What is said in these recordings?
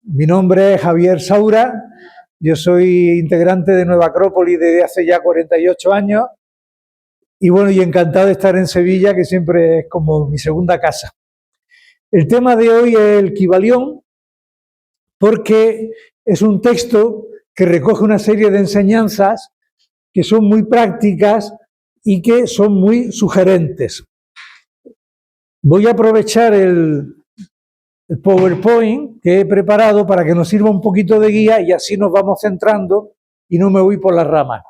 Mi nombre es Javier Saura, yo soy integrante de Nueva Acrópolis desde hace ya 48 años y bueno, y encantado de estar en Sevilla, que siempre es como mi segunda casa. El tema de hoy es el Kybalión, porque es un texto que recoge una serie de enseñanzas que son muy prácticas y que son muy sugerentes. Voy a aprovechar el PowerPoint que he preparado para que nos sirva un poquito de guía y así nos vamos centrando y no me voy por las ramas.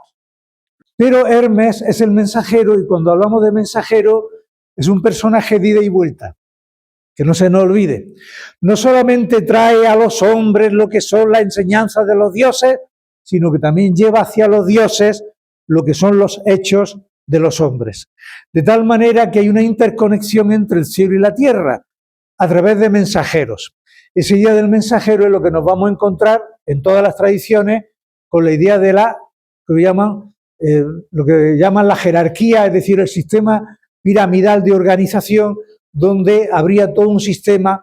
Pero Hermes es el mensajero y cuando hablamos de mensajero es un personaje de ida y vuelta, que no se nos olvide. No solamente trae a los hombres lo que son las enseñanzas de los dioses, sino que también lleva hacia los dioses lo que son los hechos de los hombres. De tal manera que hay una interconexión entre el cielo y la tierra a través de mensajeros. Esa idea del mensajero es lo que nos vamos a encontrar en todas las tradiciones con la idea de lo que llaman la jerarquía, es decir, el sistema piramidal de organización, donde habría todo un sistema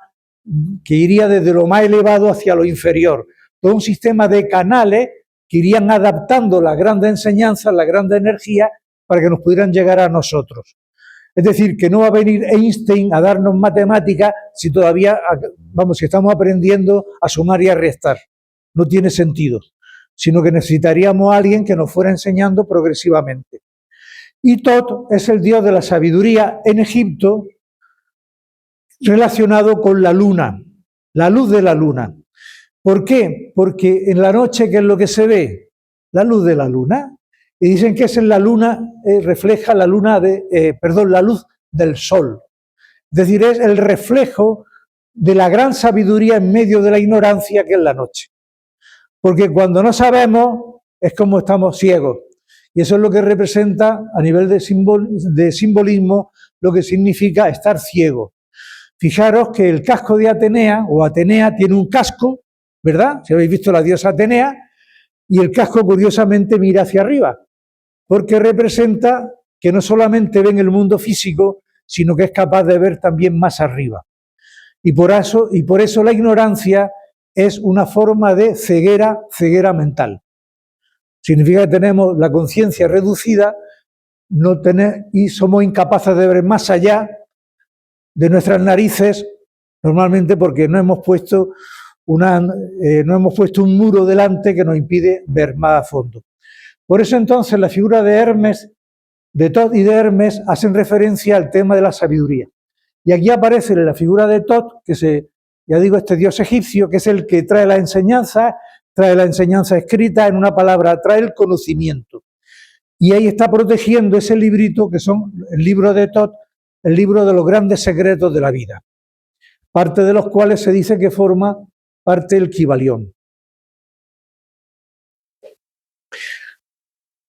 que iría desde lo más elevado hacia lo inferior, todo un sistema de canales que irían adaptando las grandes enseñanzas, la grandes energías, para que nos pudieran llegar a nosotros. Es decir, que no va a venir Einstein a darnos matemáticas si todavía, si estamos aprendiendo a sumar y a restar. No tiene sentido, sino que necesitaríamos a alguien que nos fuera enseñando progresivamente. Y Tot es el dios de la sabiduría en Egipto, relacionado con la luna, la luz de la luna. ¿Por qué? Porque en la noche, ¿qué es lo que se ve? La luz de la luna. Y dicen que es en la luna, refleja la luz del sol. Es decir, es el reflejo de la gran sabiduría en medio de la ignorancia que es la noche. Porque cuando no sabemos es como estamos ciegos. Y eso es lo que representa a nivel de simbolismo lo que significa estar ciego. Fijaros que el casco de Atenea, o Atenea, tiene un casco, ¿verdad? Si habéis visto la diosa Atenea, y el casco curiosamente mira hacia arriba, porque representa que no solamente ve en el mundo físico, sino que es capaz de ver también más arriba. Y por eso la ignorancia es una forma de ceguera mental. Significa que tenemos la conciencia reducida y somos incapaces de ver más allá de nuestras narices, normalmente porque no hemos puesto un muro delante que nos impide ver más a fondo. Por eso entonces la figura de Hermes, de Tot y de Hermes hacen referencia al tema de la sabiduría. Y aquí aparece la figura de Tot, este dios egipcio, que es el que trae la enseñanza escrita, en una palabra, trae el conocimiento. Y ahí está protegiendo ese librito que son el libro de Tot, el libro de los grandes secretos de la vida, parte de los cuales se dice que forma parte del Kybalión.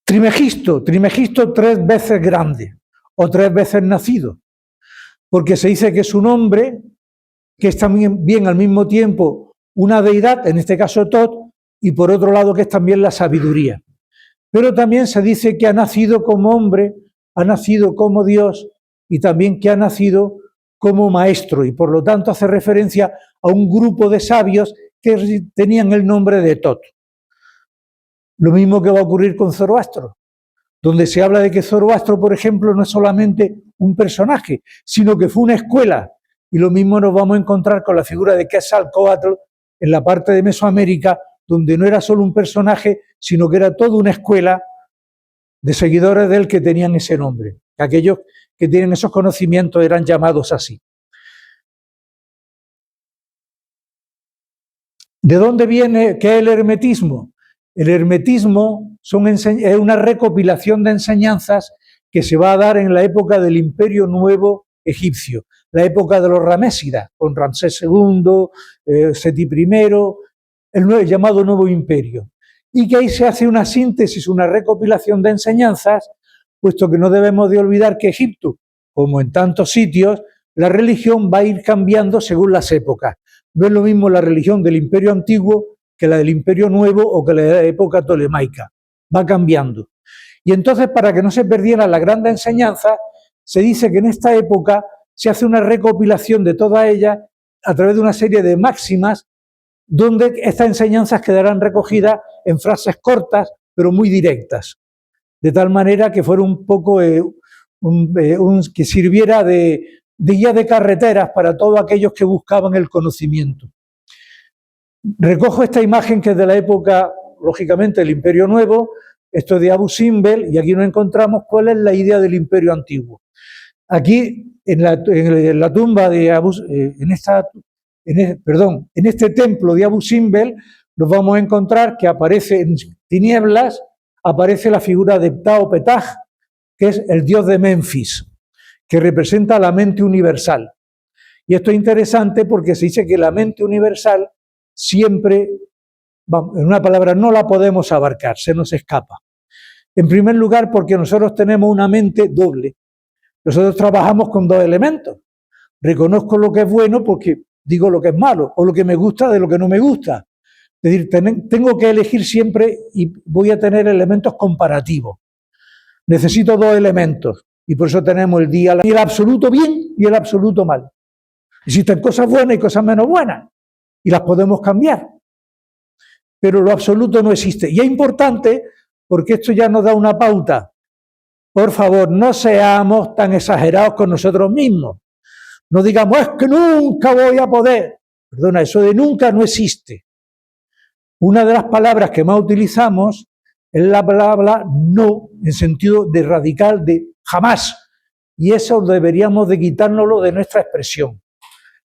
Trimegisto 3 veces grande o 3 veces nacido, porque se dice que es un hombre que es también bien al mismo tiempo una deidad, en este caso Tot, y por otro lado que es también la sabiduría. Pero también se dice que ha nacido como hombre, ha nacido como Dios y también que ha nacido como maestro, y por lo tanto hace referencia a un grupo de sabios que tenían el nombre de Tot. Lo mismo que va a ocurrir con Zoroastro, donde se habla de que Zoroastro, por ejemplo, no es solamente un personaje, sino que fue una escuela. Y lo mismo nos vamos a encontrar con la figura de Quetzalcóatl en la parte de Mesoamérica, donde no era solo un personaje, sino que era toda una escuela de seguidores de él que tenían ese nombre. Aquellos que tienen esos conocimientos eran llamados así. ¿De dónde viene? ¿Qué es el hermetismo? El hermetismo es una recopilación de enseñanzas que se va a dar en la época del Imperio Nuevo egipcio, la época de los Ramésidas, con Ramsés II, Seti I, el llamado Nuevo Imperio. Y que ahí se hace una síntesis, una recopilación de enseñanzas, puesto que no debemos de olvidar que Egipto, como en tantos sitios, la religión va a ir cambiando según las épocas. No es lo mismo la religión del Imperio Antiguo que la del Imperio Nuevo o que la de la época tolemaica. Va cambiando. Y entonces, para que no se perdiera la gran enseñanza, se dice que en esta época se hace una recopilación de todas ellas a través de una serie de máximas donde estas enseñanzas quedarán recogidas en frases cortas, pero muy directas, de tal manera que fuera un poco que sirviera de guía de carreteras para todos aquellos que buscaban el conocimiento. Recojo esta imagen que es de la época, lógicamente, del Imperio Nuevo. Esto es de Abu Simbel, y aquí nos encontramos cuál es la idea del Imperio Antiguo. Aquí, en la tumba de en este templo de Abu Simbel, nos vamos a encontrar que aparece en tinieblas, aparece la figura de Ptah o Petah, que es el dios de Menfis, que representa la mente universal. Y esto es interesante porque se dice que la mente universal siempre, en una palabra, no la podemos abarcar, se nos escapa. En primer lugar, porque nosotros tenemos una mente doble. Nosotros trabajamos con dos elementos. Reconozco lo que es bueno porque digo lo que es malo, o lo que me gusta de lo que no me gusta. Es decir, tengo que elegir siempre y voy a tener elementos comparativos. Necesito dos elementos, y por eso tenemos el día y el absoluto bien y el absoluto mal. Existen cosas buenas y cosas menos buenas, y las podemos cambiar. Pero lo absoluto no existe. Y es importante porque esto ya nos da una pauta. Por favor, no seamos tan exagerados con nosotros mismos. No digamos, es que nunca voy a poder. Perdona, eso de nunca no existe. Una de las palabras que más utilizamos es la palabra no, en sentido de radical, de jamás. Y eso deberíamos de quitárnoslo de nuestra expresión.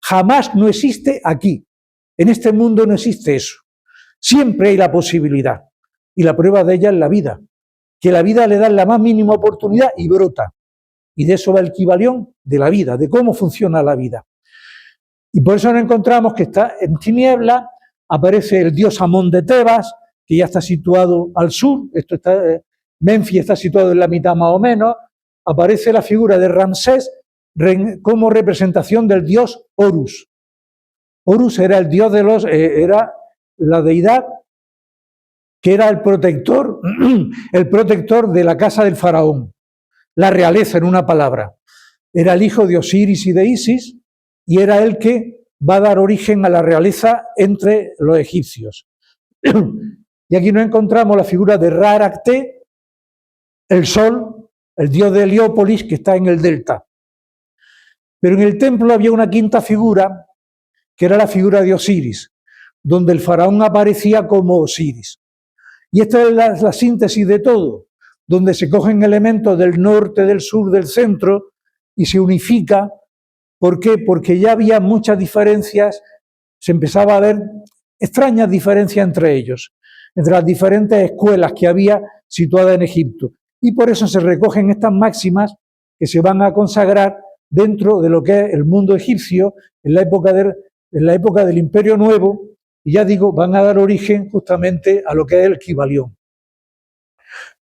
Jamás no existe aquí. En este mundo no existe eso. Siempre hay la posibilidad. Y la prueba de ella es la vida. Que la vida le da la más mínima oportunidad y brota. Y de eso va el Kybalión, de la vida, de cómo funciona la vida. Y por eso nos encontramos que está en tiniebla, aparece el dios Amón de Tebas, que ya está situado al sur, Menfis está situado en la mitad más o menos, aparece la figura de Ramsés como representación del dios Horus. Horus era el dios era la deidad que era el protector de la casa del faraón, la realeza en una palabra. Era el hijo de Osiris y de Isis, y era el que va a dar origen a la realeza entre los egipcios. Y aquí nos encontramos la figura de Ra-Arakte, el sol, el dios de Heliópolis, que está en el delta. Pero en el templo había una quinta figura, que era la figura de Osiris, donde el faraón aparecía como Osiris. Y esta es la síntesis de todo, donde se cogen elementos del norte, del sur, del centro, y se unifica. ¿Por qué? Porque ya había muchas diferencias, se empezaba a ver extrañas diferencias entre ellos, entre las diferentes escuelas que había situadas en Egipto. Y por eso se recogen estas máximas que se van a consagrar dentro de lo que es el mundo egipcio en la época del Imperio Nuevo, y ya digo, van a dar origen justamente a lo que es el Kybalión.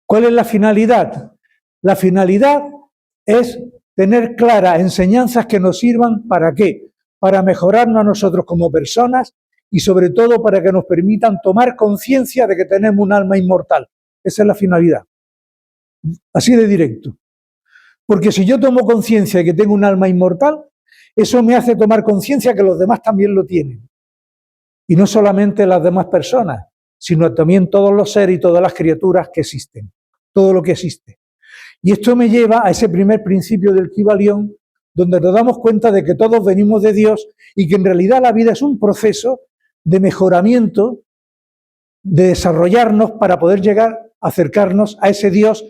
¿Cuál es la finalidad? La finalidad es tener claras enseñanzas que nos sirvan ¿para qué? Para mejorarnos a nosotros como personas y sobre todo para que nos permitan tomar conciencia de que tenemos un alma inmortal. Esa es la finalidad. Así de directo. Porque si yo tomo conciencia de que tengo un alma inmortal, eso me hace tomar conciencia que los demás también lo tienen. Y no solamente las demás personas, sino también todos los seres y todas las criaturas que existen, todo lo que existe. Y esto me lleva a ese primer principio del Kybalión, donde nos damos cuenta de que todos venimos de Dios y que en realidad la vida es un proceso de mejoramiento, de desarrollarnos para poder llegar a acercarnos a ese Dios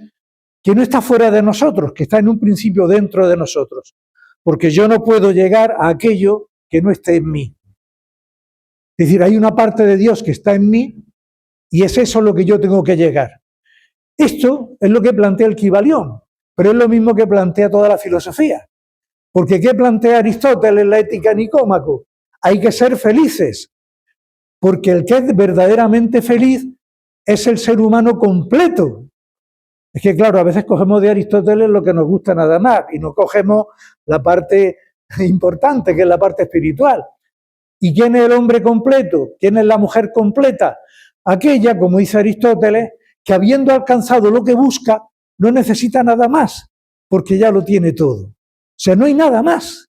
que no está fuera de nosotros, que está en un principio dentro de nosotros, porque yo no puedo llegar a aquello que no esté en mí. Es decir, hay una parte de Dios que está en mí y es eso lo que yo tengo que llegar. Esto es lo que plantea el Kybalión, pero es lo mismo que plantea toda la filosofía. Porque ¿qué plantea Aristóteles en la Ética Nicómaco? Hay que ser felices, porque el que es verdaderamente feliz es el ser humano completo. Es que claro, a veces cogemos de Aristóteles lo que nos gusta nada más y no cogemos la parte importante, que es la parte espiritual. ¿Y quién es el hombre completo? ¿Quién es la mujer completa? Aquella, como dice Aristóteles, que habiendo alcanzado lo que busca, no necesita nada más, porque ya lo tiene todo. O sea, no hay nada más.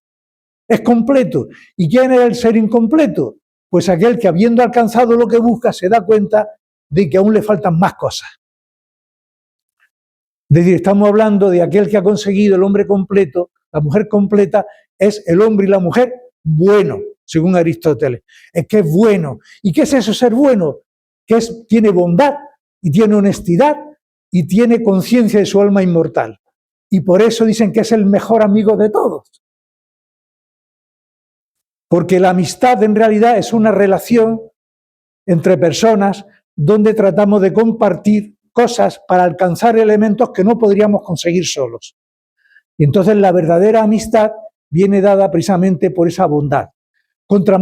Es completo. ¿Y quién es el ser incompleto? Pues aquel que habiendo alcanzado lo que busca se da cuenta de que aún le faltan más cosas. Es decir, estamos hablando de aquel que ha conseguido el hombre completo, la mujer completa, es el hombre y la mujer bueno, según Aristóteles. Es que es bueno. ¿Y qué es eso, ser bueno? Que tiene bondad y tiene honestidad y tiene conciencia de su alma inmortal. Y por eso dicen que es el mejor amigo de todos. Porque la amistad en realidad es una relación entre personas donde tratamos de compartir cosas para alcanzar elementos que no podríamos conseguir solos. Y entonces la verdadera amistad viene dada precisamente por esa bondad. Contra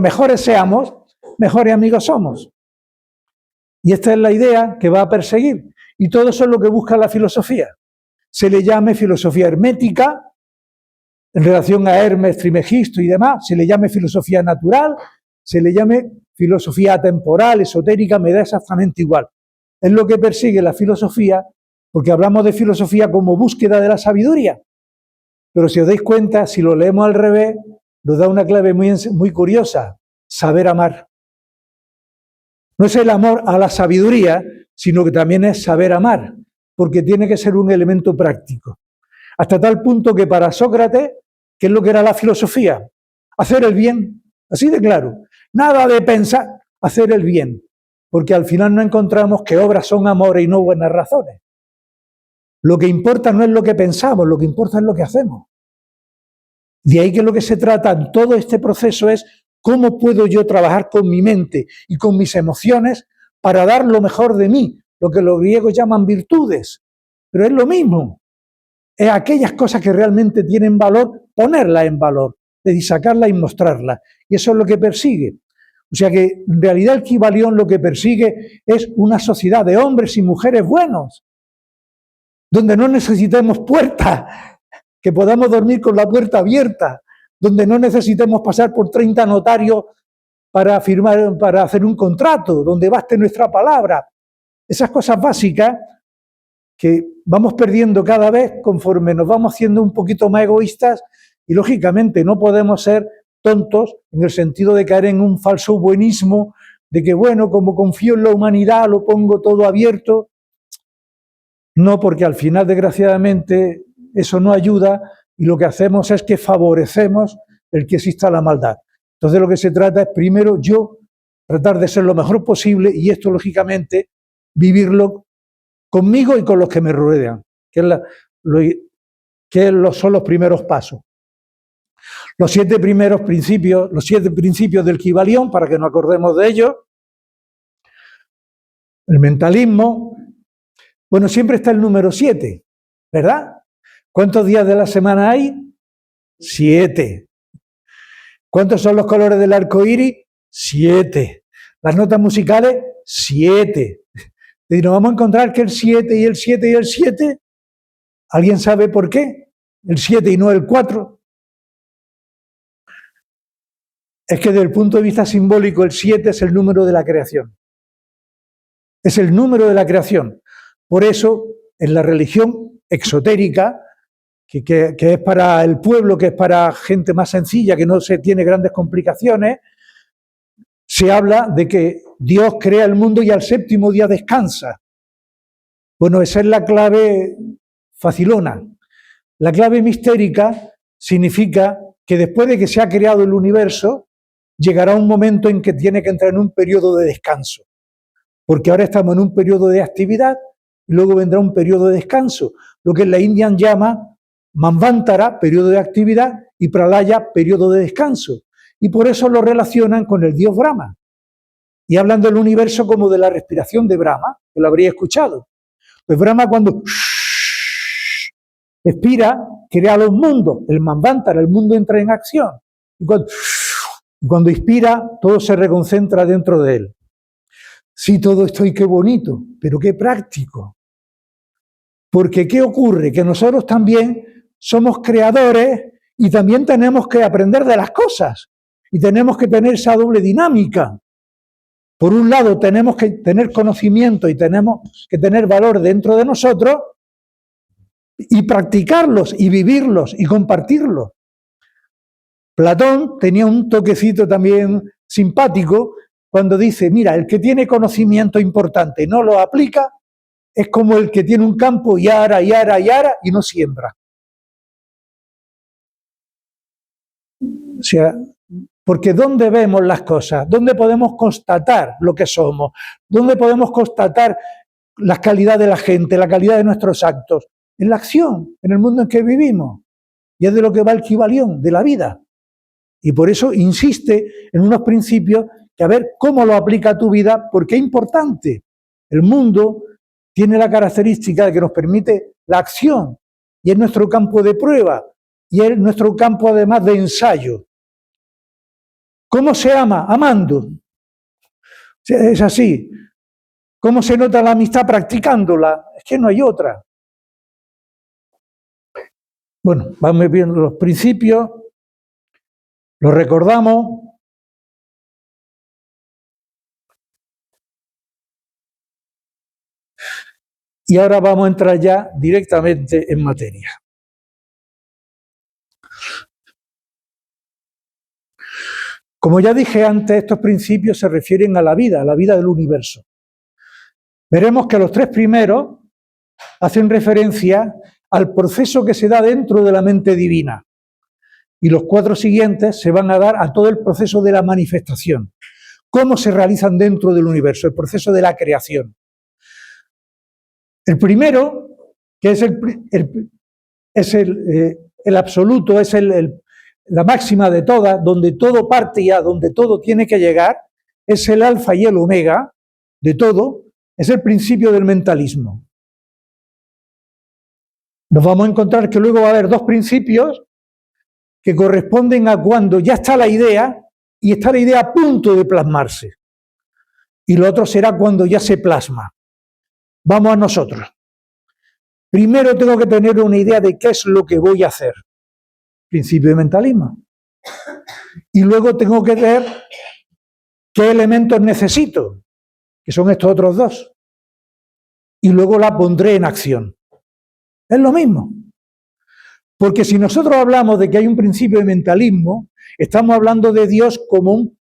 mejores seamos, mejores amigos somos. Y esta es la idea que va a perseguir. Y todo eso es lo que busca la filosofía. Se le llame filosofía hermética, en relación a Hermes, Trimegisto y demás, se le llame filosofía natural, se le llame filosofía atemporal, esotérica, me da exactamente igual. Es lo que persigue la filosofía, porque hablamos de filosofía como búsqueda de la sabiduría. Pero si os dais cuenta, si lo leemos al revés, nos da una clave muy curiosa: saber amar. No es el amor a la sabiduría, sino que también es saber amar, porque tiene que ser un elemento práctico. Hasta tal punto que para Sócrates, ¿qué es lo que era la filosofía? Hacer el bien, así de claro. Nada de pensar, hacer el bien. Porque al final no encontramos que obras son amores y no buenas razones. Lo que importa no es lo que pensamos, lo que importa es lo que hacemos. De ahí que lo que se trata en todo este proceso es cómo puedo yo trabajar con mi mente y con mis emociones para dar lo mejor de mí, lo que los griegos llaman virtudes. Pero es lo mismo. Es aquellas cosas que realmente tienen valor, ponerlas en valor, de sacarlas y mostrarlas. Y eso es lo que persigue. O sea que en realidad el Kybalión lo que persigue es una sociedad de hombres y mujeres buenos, donde no necesitemos puertas, que podamos dormir con la puerta abierta, donde no necesitemos pasar por 30 notarios para firmar, para hacer un contrato, donde baste nuestra palabra. Esas cosas básicas que vamos perdiendo cada vez conforme nos vamos haciendo un poquito más egoístas, y lógicamente no podemos ser tontos en el sentido de caer en un falso buenismo de que, bueno, como confío en la humanidad, lo pongo todo abierto. No, porque al final, desgraciadamente, eso no ayuda y lo que hacemos es que favorecemos el que exista la maldad. Entonces lo que se trata es primero yo tratar de ser lo mejor posible y esto, lógicamente, vivirlo conmigo y con los que me rodean, son los primeros pasos. Los 7 primeros principios, los 7 principios del Kybalión, para que nos acordemos de ellos. El mentalismo. Bueno, siempre está el número 7, ¿verdad? ¿Cuántos días de la semana hay? 7. ¿Cuántos son los colores del arco iris? 7. Las notas musicales, 7. Y nos vamos a encontrar que el 7 y el 7 y el 7, ¿alguien sabe por qué? El 7 y no el 4. Es que desde el punto de vista simbólico el 7 es el número de la creación. Es el número de la creación. Por eso, en la religión exotérica, que es para el pueblo, que es para gente más sencilla, que no se tiene grandes complicaciones, se habla de que Dios crea el mundo y al 7º día descansa. Bueno, esa es la clave facilona. La clave mistérica significa que después de que se ha creado el universo, llegará un momento en que tiene que entrar en un periodo de descanso. Porque ahora estamos en un periodo de actividad y luego vendrá un periodo de descanso, lo que en la India llama Manvantara, periodo de actividad, y Pralaya, periodo de descanso. Y por eso lo relacionan con el dios Brahma. Y hablan del universo como de la respiración de Brahma, que lo habría escuchado. Pues Brahma cuando expira, crea los mundos, el Manvantara, el mundo entra en acción. Y cuando inspira, todo se reconcentra dentro de él. Sí, todo esto y qué bonito, pero qué práctico. Porque ¿qué ocurre? Que nosotros también somos creadores y también tenemos que aprender de las cosas. Y tenemos que tener esa doble dinámica. Por un lado, tenemos que tener conocimiento y tenemos que tener valor dentro de nosotros y practicarlos y vivirlos y compartirlos. Platón tenía un toquecito también simpático cuando dice, mira, el que tiene conocimiento importante y no lo aplica es como el que tiene un campo y ara, y ara, y ara, y no siembra. O sea, porque ¿dónde vemos las cosas? ¿Dónde podemos constatar lo que somos? ¿Dónde podemos constatar la calidad de la gente, la calidad de nuestros actos? En la acción, en el mundo en que vivimos. Y es de lo que va el Kybalión, de la vida. Y por eso insiste en unos principios que a ver cómo lo aplica a tu vida, porque es importante. El mundo tiene la característica de que nos permite la acción, y es nuestro campo de prueba, y es nuestro campo además de ensayo. ¿Cómo se ama? Amando. Es así. ¿Cómo se nota la amistad? Practicándola. Es que no hay otra. Bueno, vamos viendo los principios, los recordamos. Y ahora vamos a entrar ya directamente en materia. Como ya dije antes, estos principios se refieren a la vida del universo. Veremos que los tres primeros hacen referencia al proceso que se da dentro de la mente divina. Y los cuatro siguientes se van a dar a todo el proceso de la manifestación. Cómo se realizan dentro del universo, el proceso de la creación. El primero, que es el absoluto, es la máxima de todas, donde todo parte y a donde todo tiene que llegar, es el alfa y el omega de todo, es el principio del mentalismo. Nos vamos a encontrar que luego va a haber dos principios que corresponden a cuando ya está la idea y está la idea a punto de plasmarse. Y lo otro será cuando ya se plasma. Vamos a nosotros. Primero tengo que tener una idea de qué es lo que voy a hacer. Principio de mentalismo. Y luego tengo que ver qué elementos necesito, que son estos otros dos. Y luego la pondré en acción. Es lo mismo. Porque si nosotros hablamos de que hay un principio de mentalismo, estamos hablando de Dios como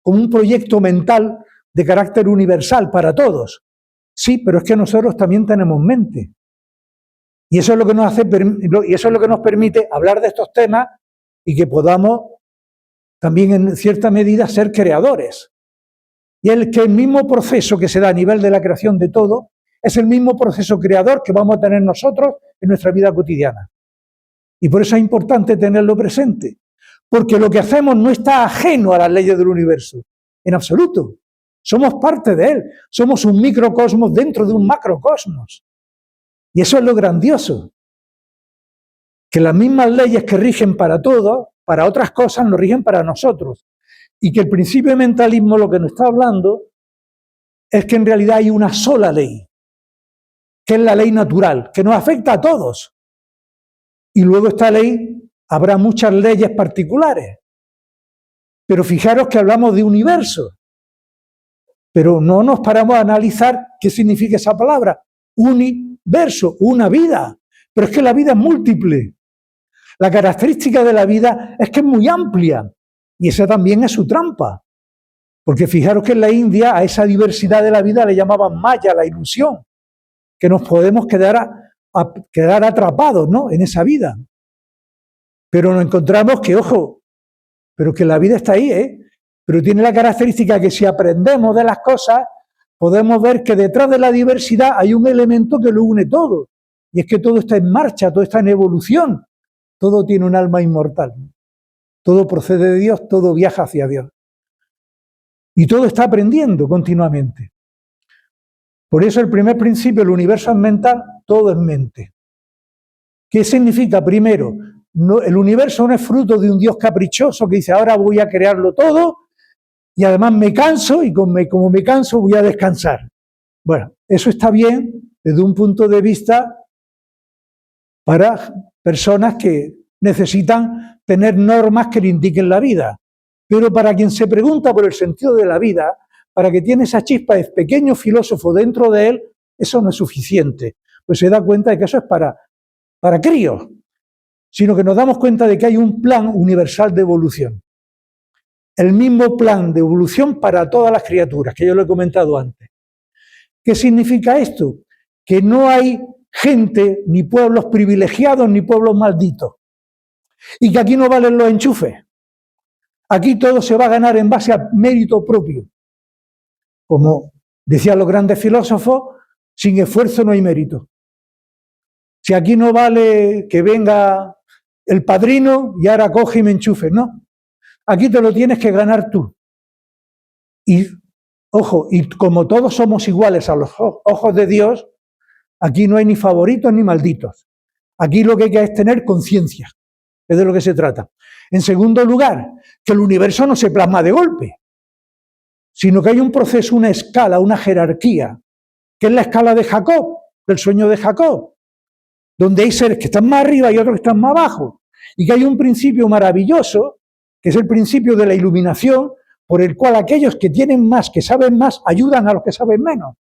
un proyecto mental de carácter universal para todos. Sí, pero es que nosotros también tenemos mente. Y eso es lo que nos permite hablar de estos temas y que podamos también en cierta medida ser creadores. Y el mismo proceso que se da a nivel de la creación de todo es el mismo proceso creador que vamos a tener nosotros en nuestra vida cotidiana. Y por eso es importante tenerlo presente, porque lo que hacemos no está ajeno a las leyes del universo, en absoluto. Somos parte de él, somos un microcosmos dentro de un macrocosmos. Y eso es lo grandioso, que las mismas leyes que rigen para todos, para otras cosas, nos rigen para nosotros. Y que el principio de mentalismo lo que nos está hablando es que en realidad hay una sola ley, que es la ley natural, que nos afecta a todos. Y luego esta ley, habrá muchas leyes particulares. Pero fijaros que hablamos de universo. Pero no nos paramos a analizar qué significa esa palabra. Universo, una vida. Pero es que la vida es múltiple. La característica de la vida es que es muy amplia. Y esa también es su trampa. Porque fijaros que en la India a esa diversidad de la vida le llamaban maya, la ilusión. Que nos podemos quedar atrapados, ¿no?, en esa vida. Pero nos encontramos que, ojo, pero que la vida está ahí, ¿eh? Pero tiene la característica que si aprendemos de las cosas, podemos ver que detrás de la diversidad hay un elemento que lo une todo. Y es que todo está en marcha, todo está en evolución. Todo tiene un alma inmortal. Todo procede de Dios, todo viaja hacia Dios. Y todo está aprendiendo continuamente. Por eso el primer principio, el universo es mental, todo es mente. ¿Qué significa? Primero, el universo no es fruto de un Dios caprichoso que dice, ahora voy a crearlo todo y además me canso y como me canso voy a descansar. Bueno, eso está bien desde un punto de vista para personas que necesitan tener normas que le indiquen la vida. Pero para quien se pregunta por el sentido de la vida, para que tiene esa chispa de pequeño filósofo dentro de él, eso no es suficiente. Pues se da cuenta de que eso es para críos. sino que nos damos cuenta de que hay un plan universal de evolución. El mismo plan de evolución para todas las criaturas, que yo lo he comentado antes. ¿Qué significa esto? Que no hay gente, ni pueblos privilegiados, ni pueblos malditos. Y que aquí no valen los enchufes. Aquí todo se va a ganar en base a mérito propio. Como decían los grandes filósofos, sin esfuerzo no hay mérito. Si aquí no vale que venga el padrino y ahora coge y me enchufe, no. Aquí te lo tienes que ganar tú. Y, ojo, y como todos somos iguales a los ojos de Dios, aquí no hay ni favoritos ni malditos. Aquí lo que hay que es tener conciencia, es de lo que se trata. En segundo lugar, que el universo no se plasma de golpe, sino que hay un proceso, una escala, una jerarquía, que es la escala de Jacob, del sueño de Jacob, donde hay seres que están más arriba y otros que están más abajo, y que hay un principio maravilloso, que es el principio de la iluminación, por el cual aquellos que tienen más, que saben más, ayudan a los que saben menos,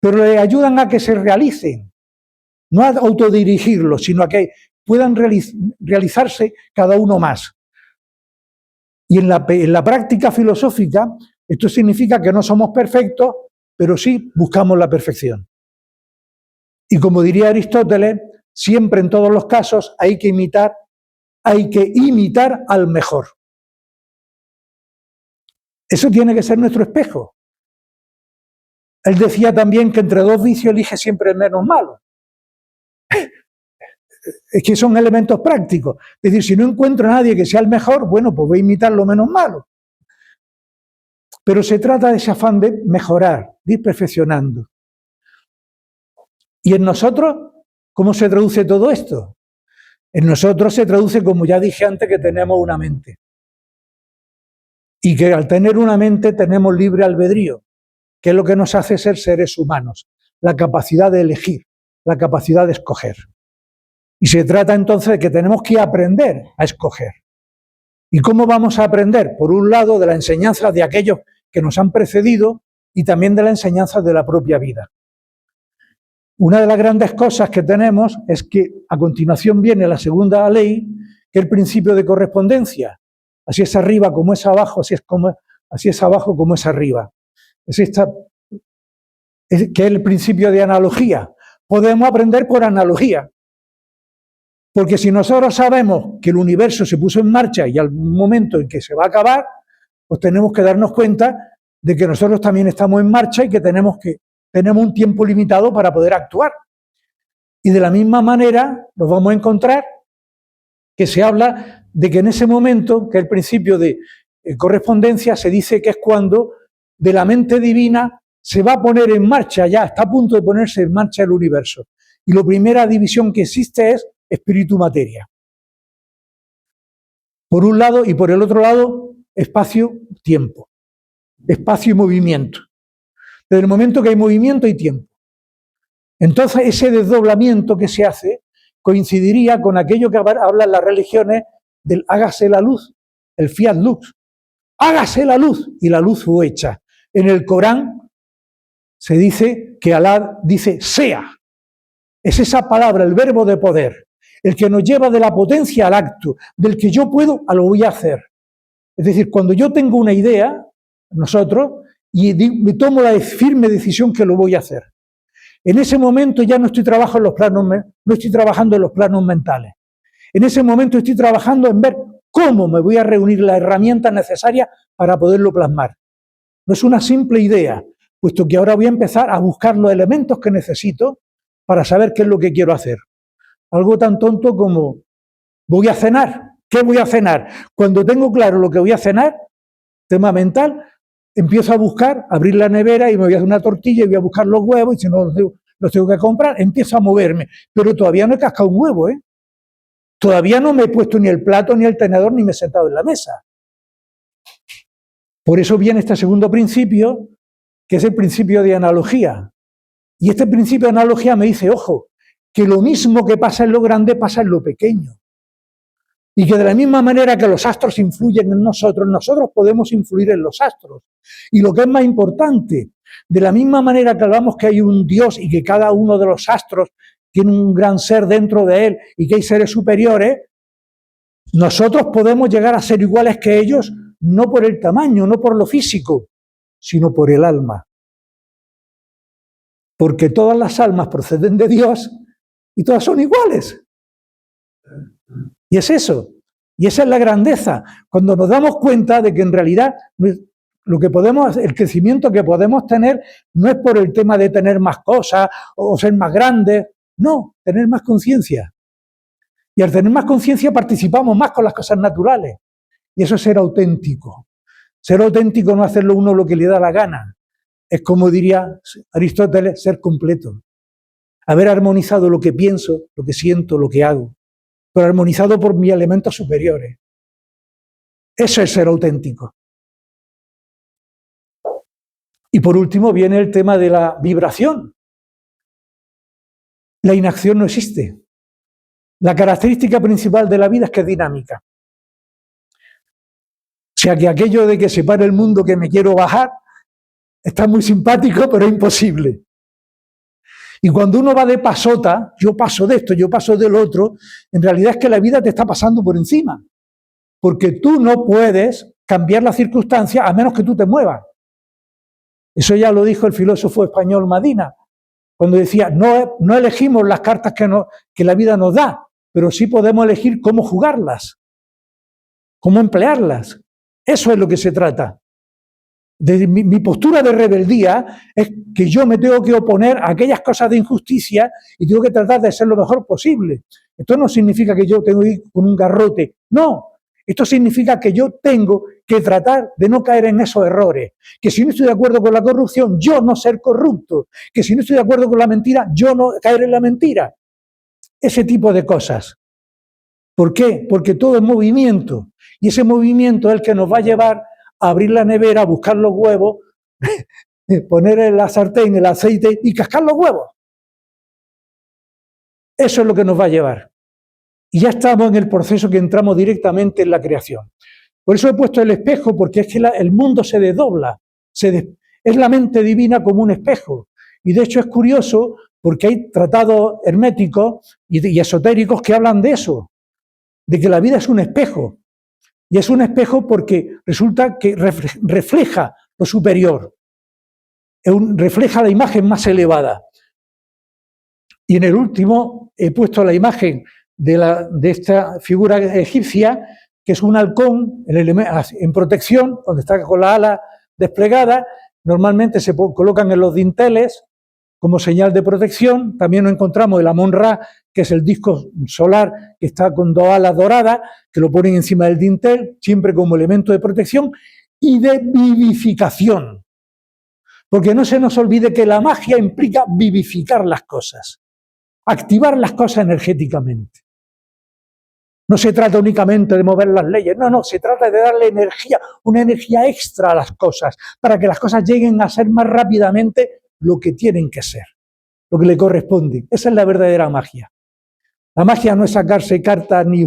pero le ayudan a que se realicen, no a autodirigirlos, sino a que puedan realizarse cada uno más. Y en la práctica filosófica, esto significa que no somos perfectos, pero sí buscamos la perfección. Y como diría Aristóteles, siempre en todos los casos hay que imitar al mejor. Eso tiene que ser nuestro espejo. Él decía también que entre dos vicios elige siempre el menos malo. Es que son elementos prácticos. Es decir, si no encuentro a nadie que sea el mejor, bueno, pues voy a imitar lo menos malo. Pero se trata de ese afán de mejorar, de ir perfeccionando. ¿Y en nosotros cómo se traduce todo esto? En nosotros se traduce, como ya dije antes, que tenemos una mente. Y que al tener una mente tenemos libre albedrío, que es lo que nos hace ser seres humanos. La capacidad de elegir, la capacidad de escoger. Y se trata entonces de que tenemos que aprender a escoger. ¿Y cómo vamos a aprender? Por un lado, de la enseñanza de aquellos que nos han precedido y también de la enseñanza de la propia vida. Una de las grandes cosas que tenemos es que a continuación viene la segunda ley, que es el principio de correspondencia. Así es arriba como es abajo, así es abajo como es arriba. Que es el principio de analogía. Podemos aprender por analogía. Porque si nosotros sabemos que el universo se puso en marcha y al momento en que se va a acabar, pues tenemos que darnos cuenta de que nosotros también estamos en marcha y que tenemos un tiempo limitado para poder actuar. Y de la misma manera nos vamos a encontrar que se habla de que en ese momento, que es el principio de correspondencia, se dice que es cuando de la mente divina se va a poner en marcha, ya está a punto de ponerse en marcha el universo. Y la primera división que existe es espíritu-materia. Por un lado, y por el otro lado, espacio-tiempo. Espacio y movimiento. Desde el momento que hay movimiento hay tiempo. Entonces, ese desdoblamiento que se hace coincidiría con aquello que hablan las religiones del hágase la luz, el fiat lux. Hágase la luz, y la luz fue hecha. En el Corán se dice que Alá dice sea. Es esa palabra, el verbo de poder, el que nos lleva de la potencia al acto, del que yo puedo a lo voy a hacer. Es decir, cuando yo tengo una idea, nosotros, y me tomo la firme decisión que lo voy a hacer. En ese momento ya no estoy trabajando en los planos mentales. En ese momento estoy trabajando en ver cómo me voy a reunir las herramientas necesarias para poderlo plasmar. No es una simple idea, puesto que ahora voy a empezar a buscar los elementos que necesito para saber qué es lo que quiero hacer. Algo tan tonto como voy a cenar. ¿Qué voy a cenar? Cuando tengo claro lo que voy a cenar, tema mental, empiezo a buscar, abrir la nevera y me voy a hacer una tortilla y voy a buscar los huevos y si no los tengo que comprar, empiezo a moverme. Pero todavía no he cascado un huevo, ¿eh? Todavía no me he puesto ni el plato, ni el tenedor, ni me he sentado en la mesa. Por eso viene este segundo principio, que es el principio de analogía. Y este principio de analogía me dice, ojo, que lo mismo que pasa en lo grande pasa en lo pequeño. Y que de la misma manera que los astros influyen en nosotros, nosotros podemos influir en los astros. Y lo que es más importante, de la misma manera que hablamos que hay un Dios y que cada uno de los astros tiene un gran ser dentro de él y que hay seres superiores, nosotros podemos llegar a ser iguales que ellos, no por el tamaño, no por lo físico, sino por el alma. Porque todas las almas proceden de Dios y todas son iguales. Y es eso. Y esa es la grandeza. Cuando nos damos cuenta de que en realidad lo que podemos, el crecimiento que podemos tener no es por el tema de tener más cosas o ser más grandes. No, tener más conciencia. Y al tener más conciencia participamos más con las cosas naturales. Y eso es ser auténtico. Ser auténtico no hacerlo uno lo que le da la gana. Es como diría Aristóteles, ser completo. Haber armonizado lo que pienso, lo que siento, lo que hago, pero armonizado por mis elementos superiores. Eso es ser auténtico. Y por último viene el tema de la vibración. La inacción no existe. La característica principal de la vida es que es dinámica. O sea que aquello de que se pare el mundo, que me quiero bajar, está muy simpático, pero es imposible. Y cuando uno va de pasota, yo paso de esto, yo paso del otro, en realidad es que la vida te está pasando por encima. Porque tú no puedes cambiar las circunstancias a menos que tú te muevas. Eso ya lo dijo el filósofo español Madina, cuando decía, no elegimos las cartas que la vida nos da, pero sí podemos elegir cómo jugarlas, cómo emplearlas. Eso es lo que se trata. Mi postura de rebeldía es que yo me tengo que oponer a aquellas cosas de injusticia y tengo que tratar de ser lo mejor posible. Esto no significa que yo tengo que ir con un garrote, no. Esto significa que yo tengo que tratar de no caer en esos errores. Que si no estoy de acuerdo con la corrupción, yo no ser corrupto. Que si no estoy de acuerdo con la mentira, yo no caer en la mentira. Ese tipo de cosas. ¿Por qué? Porque todo es movimiento. Y ese movimiento es el que nos va a llevar a abrir la nevera, a buscar los huevos, poner en la sartén el aceite y cascar los huevos. Eso es lo que nos va a llevar. Y ya estamos en el proceso que entramos directamente en la creación. Por eso he puesto el espejo, porque es que el mundo se desdobla. Es la mente divina como un espejo. Y de hecho es curioso porque hay tratados herméticos y esotéricos que hablan de eso, de que la vida es un espejo. Y es un espejo porque resulta que refleja lo superior, refleja la imagen más elevada. Y en el último he puesto la imagen de esta figura egipcia, que es un halcón en protección, donde está con la ala desplegada. Normalmente se colocan en los dinteles como señal de protección. También nos encontramos el Amón-Ra, que es el disco solar que está con dos alas doradas, que lo ponen encima del dintel, siempre como elemento de protección y de vivificación. Porque no se nos olvide que la magia implica vivificar las cosas, activar las cosas energéticamente. No se trata únicamente de mover las leyes, no, se trata de darle energía, una energía extra a las cosas, para que las cosas lleguen a ser más rápidamente lo que tienen que ser, lo que le corresponde. Esa es la verdadera magia. La magia no es sacarse cartas ni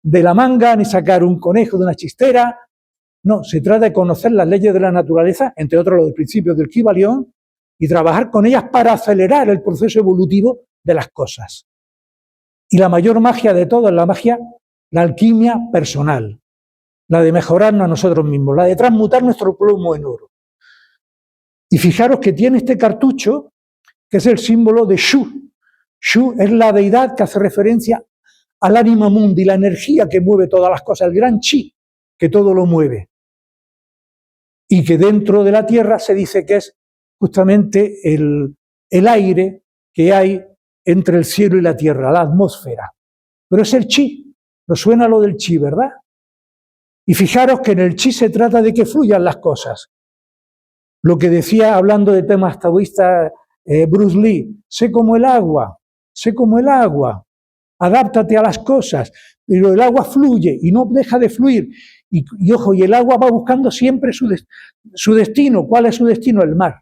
de la manga, ni sacar un conejo de una chistera. No, se trata de conocer las leyes de la naturaleza, entre otros los principios del Kybalión, y trabajar con ellas para acelerar el proceso evolutivo de las cosas. Y la mayor magia de todo es la magia, la alquimia personal, la de mejorarnos a nosotros mismos, la de transmutar nuestro plomo en oro. Y fijaros que tiene este cartucho, que es el símbolo de Shu. Shu es la deidad que hace referencia al ánima mundi, la energía que mueve todas las cosas, el gran chi, que todo lo mueve. Y que dentro de la Tierra se dice que es justamente el aire que hay entre el cielo y la tierra, la atmósfera. Pero es el chi, nos suena lo del chi, ¿verdad? Y fijaros que en el chi se trata de que fluyan las cosas. Lo que decía, hablando de temas taoístas, Bruce Lee, sé como el agua, adáptate a las cosas, pero el agua fluye y no deja de fluir. Y ojo, y el agua va buscando siempre su destino. ¿Cuál es su destino? El mar.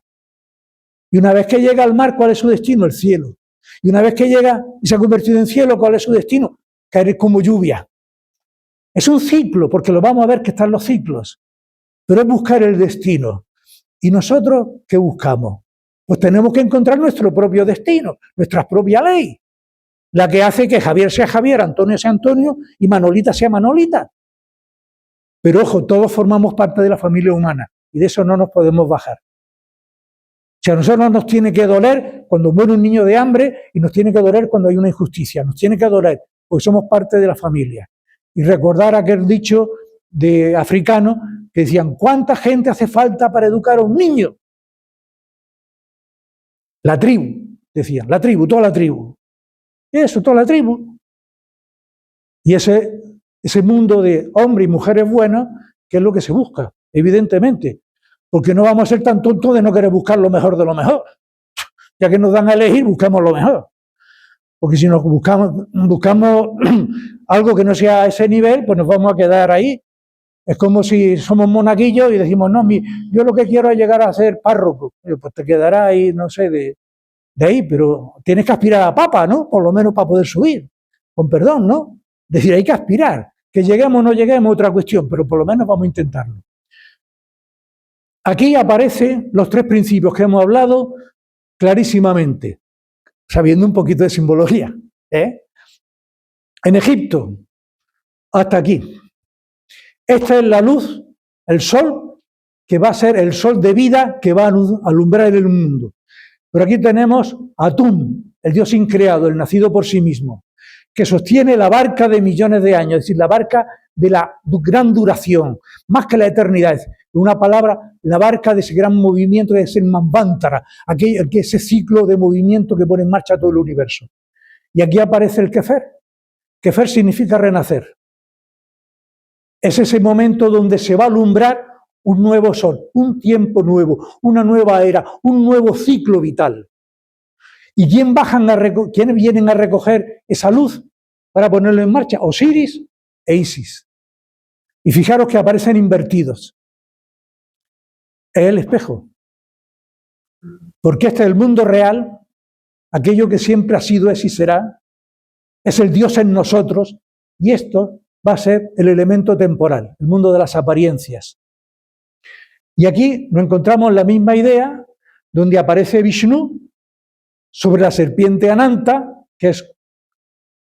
Y una vez que llega al mar, ¿cuál es su destino? El cielo. Y una vez que llega y se ha convertido en cielo, ¿cuál es su destino? Caer como lluvia. Es un ciclo, porque lo vamos a ver que están los ciclos. Pero es buscar el destino. ¿Y nosotros qué buscamos? Pues tenemos que encontrar nuestro propio destino, nuestra propia ley, la que hace que Javier sea Javier, Antonio sea Antonio y Manolita sea Manolita. Pero ojo, todos formamos parte de la familia humana y de eso no nos podemos bajar. O sea, a nosotros nos tiene que doler cuando muere un niño de hambre y nos tiene que doler cuando hay una injusticia. Nos tiene que doler porque somos parte de la familia. Y recordar aquel dicho de africano que decían, ¿cuánta gente hace falta para educar a un niño? La tribu, decían, la tribu, toda la tribu. Eso, toda la tribu. Y ese mundo de hombres y mujeres buenos, que es lo que se busca, evidentemente. Porque no vamos a ser tan tontos de no querer buscar lo mejor de lo mejor. Ya que nos dan a elegir, buscamos lo mejor. Porque si nos buscamos algo que no sea a ese nivel, pues nos vamos a quedar ahí. Es como si somos monaguillos y decimos, no, yo lo que quiero es llegar a ser párroco. Pues te quedarás ahí, no sé, de ahí, pero tienes que aspirar a papa, ¿no? Por lo menos para poder subir. Con perdón, ¿no? Es decir, hay que aspirar. Que lleguemos o no lleguemos es otra cuestión, pero por lo menos vamos a intentarlo. Aquí aparecen los tres principios que hemos hablado clarísimamente, sabiendo un poquito de simbología. En Egipto, hasta aquí. Esta es la luz, el sol, que va a ser el sol de vida que va a alumbrar el mundo. Pero aquí tenemos a Atum, el dios increado, el nacido por sí mismo, que sostiene la barca de millones de años, es decir, la barca de la gran duración, más que la eternidad. Una palabra, la barca de ese gran movimiento, de ese Manvantara, ese ciclo de movimiento que pone en marcha todo el universo. Y aquí aparece el Kefer. Kefer significa renacer. Es ese momento donde se va a alumbrar un nuevo sol, un tiempo nuevo, una nueva era, un nuevo ciclo vital. ¿Y quiénes vienen a recoger esa luz para ponerlo en marcha? Osiris e Isis. Y fijaros que aparecen invertidos. Es el espejo. Porque este es el mundo real, aquello que siempre ha sido, es y será, es el Dios en nosotros, y esto va a ser el elemento temporal, el mundo de las apariencias. Y aquí nos encontramos la misma idea, donde aparece Vishnu sobre la serpiente Ananta, que es,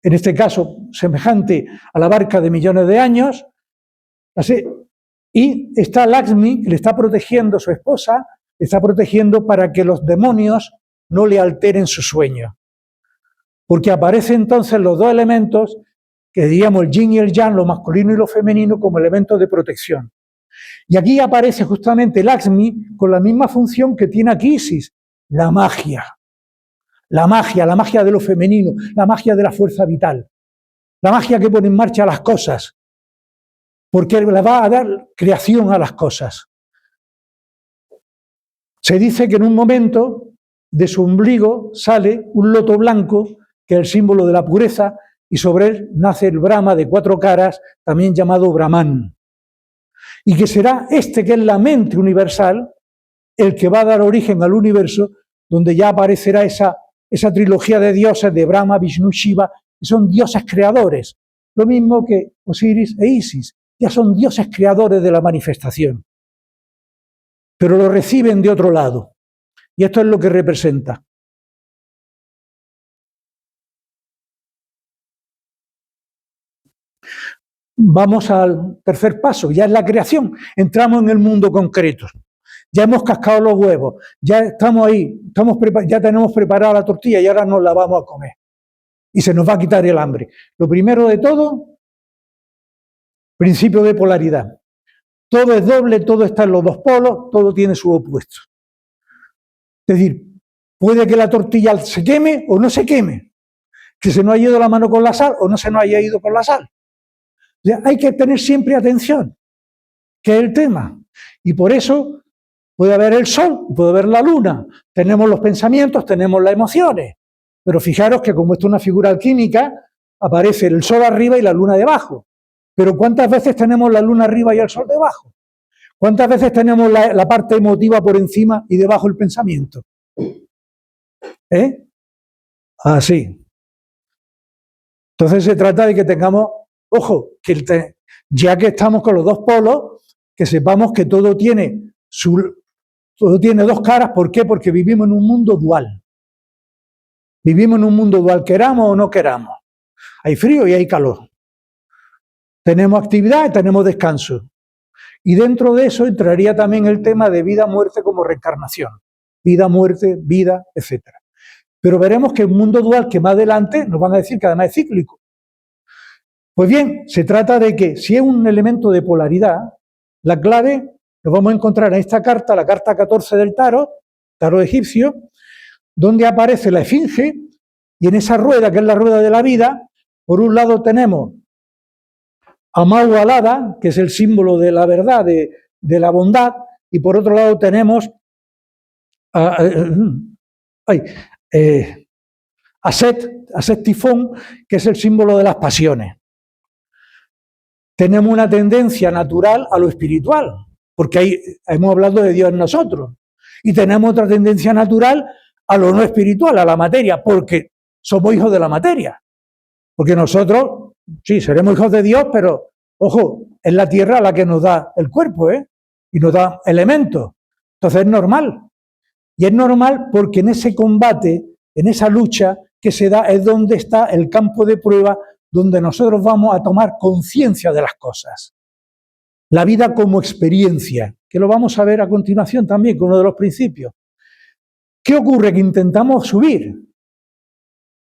en este caso, semejante a la barca de millones de años, así, y está Lakshmi, que le está protegiendo a su esposa, le está protegiendo para que los demonios no le alteren su sueño. Porque aparecen entonces los dos elementos, que diríamos el yin y el yang, lo masculino y lo femenino, como elementos de protección. Y aquí aparece justamente Lakshmi con la misma función que tiene aquí Isis, la magia. La magia de lo femenino, la magia de la fuerza vital. La magia que pone en marcha las cosas, porque le va a dar creación a las cosas. Se dice que en un momento de su ombligo sale un loto blanco, que es el símbolo de la pureza, y sobre él nace el Brahma de 4 caras, también llamado Brahman. Y que será este, que es la mente universal, el que va a dar origen al universo, donde ya aparecerá esa trilogía de dioses de Brahma, Vishnu, Shiva, que son dioses creadores. Lo mismo que Osiris e Isis, ya son dioses creadores de la manifestación. Pero lo reciben de otro lado. Y esto es lo que representa. Vamos al tercer paso, ya es la creación. Entramos en el mundo concreto. Ya hemos cascado los huevos, ya estamos ahí, ya tenemos preparada la tortilla y ahora nos la vamos a comer. Y se nos va a quitar el hambre. Lo primero de todo, principio de polaridad. Todo es doble, todo está en los dos polos, todo tiene su opuesto. Es decir, puede que la tortilla se queme o no se queme, que se nos haya ido la mano con la sal o no se nos haya ido con la sal. O sea, hay que tener siempre atención, que es el tema. Y por eso puede haber el sol, puede haber la luna, tenemos los pensamientos, tenemos las emociones. Pero fijaros que como esto es una figura alquímica, aparece el sol arriba y la luna debajo. Pero ¿cuántas veces tenemos la luna arriba y el sol debajo? ¿Cuántas veces tenemos la parte emotiva por encima y debajo el pensamiento? Así. Entonces se trata de que tengamos, ojo, que ya que estamos con los dos polos, que sepamos que todo tiene todo tiene dos caras. ¿Por qué? Porque vivimos en un mundo dual. Vivimos en un mundo dual, queramos o no queramos. Hay frío y hay calor. Tenemos actividad y tenemos descanso. Y dentro de eso entraría también el tema de vida, muerte como reencarnación. Vida, muerte, vida, etc. Pero veremos que el mundo dual que más adelante nos van a decir que además es cíclico. Pues bien, se trata de que si es un elemento de polaridad, la clave nos vamos a encontrar en esta carta, la carta 14 del tarot egipcio, donde aparece la esfinge, y en esa rueda, que es la rueda de la vida, por un lado tenemos a Mau Alada, que es el símbolo de la verdad, de la bondad, y por otro lado tenemos a Set Tifón, que es el símbolo de las pasiones. Tenemos una tendencia natural a lo espiritual, porque ahí hemos hablado de Dios en nosotros, y tenemos otra tendencia natural a lo no espiritual, a la materia, porque somos hijos de la materia. Porque nosotros, sí, seremos hijos de Dios, pero, ojo, es la tierra la que nos da el cuerpo, y nos da elementos. Entonces es normal. Y es normal porque en ese combate, en esa lucha que se da, es donde está el campo de prueba, donde nosotros vamos a tomar conciencia de las cosas. La vida como experiencia, que lo vamos a ver a continuación también con uno de los principios. ¿Qué ocurre? Que intentamos subir,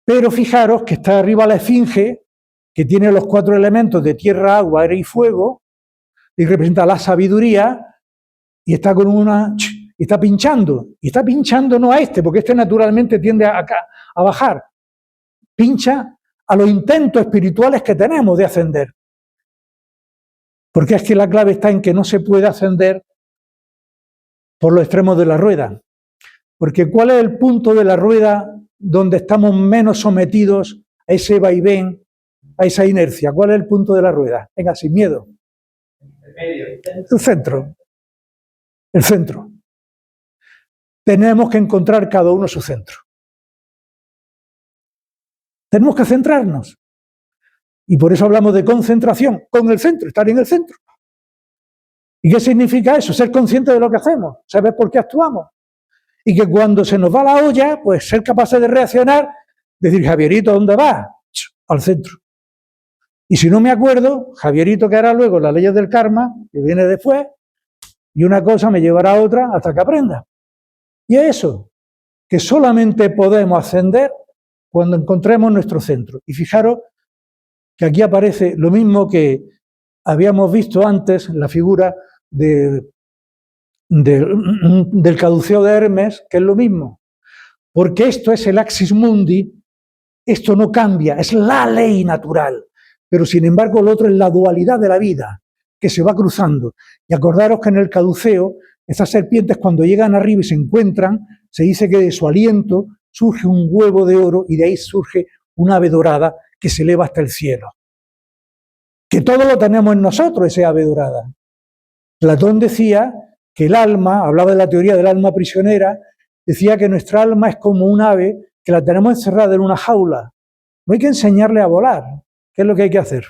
pero fijaros que está arriba la esfinge, que tiene los 4 elementos de tierra, agua, aire y fuego, y representa la sabiduría, y está con y está pinchando no a porque este naturalmente tiende a bajar, pincha a los intentos espirituales que tenemos de ascender. Porque es que la clave está en que no se puede ascender por los extremos de la rueda. Porque ¿cuál es el punto de la rueda donde estamos menos sometidos a ese vaivén, a esa inercia? ¿Cuál es el punto de la rueda? Venga, sin miedo. El centro. El centro. Tenemos que encontrar cada uno su centro. Tenemos que centrarnos. Y por eso hablamos de concentración, con el centro, estar en el centro. ¿Y qué significa eso? Ser consciente de lo que hacemos, saber por qué actuamos. Y que cuando se nos va la olla, pues ser capaces de reaccionar, decir, Javierito, ¿dónde vas? Al centro. Y si no me acuerdo, Javierito que hará luego las leyes del karma, que viene después, y una cosa me llevará a otra hasta que aprenda. Y es eso, que solamente podemos ascender cuando encontremos nuestro centro. Y fijaros que aquí aparece lo mismo que habíamos visto antes, la figura del caduceo de Hermes, que es lo mismo. Porque esto es el axis mundi, esto no cambia, es la ley natural. Pero sin embargo lo otro es la dualidad de la vida, que se va cruzando. Y acordaros que en el caduceo, estas serpientes cuando llegan arriba y se encuentran, se dice que de su aliento surge un huevo de oro y de ahí surge una ave dorada que se eleva hasta el cielo. Que todo lo tenemos en nosotros, esa ave dorada. Platón decía que el alma, hablaba de la teoría del alma prisionera, decía que nuestra alma es como un ave que la tenemos encerrada en una jaula. No hay que enseñarle a volar. ¿Qué es lo que hay que hacer?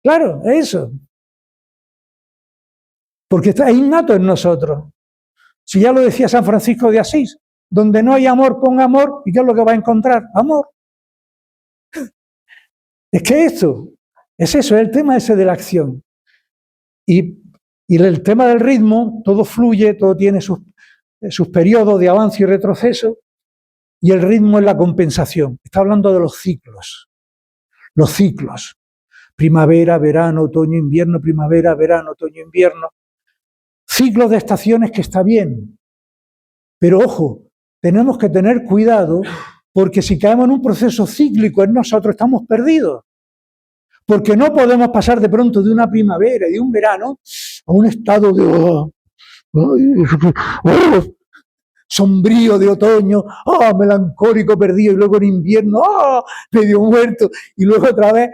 Claro, eso. Porque está innato en nosotros. Si ya lo decía San Francisco de Asís, donde no hay amor, pon amor, ¿y qué es lo que va a encontrar? Amor. Es que esto, es eso, es el tema ese de la acción. Y el tema del ritmo, todo fluye, todo tiene sus periodos de avance y retroceso, y el ritmo es la compensación. Está hablando de los ciclos. Los ciclos. Primavera, verano, otoño, invierno, primavera, verano, otoño, invierno. Ciclos de estaciones que está bien. Pero ojo, tenemos que tener cuidado porque si caemos en un proceso cíclico en nosotros estamos perdidos. Porque no podemos pasar de pronto de una primavera y de un verano a un estado de sombrío de otoño, melancólico, perdido, y luego en invierno, medio muerto, y luego otra vez.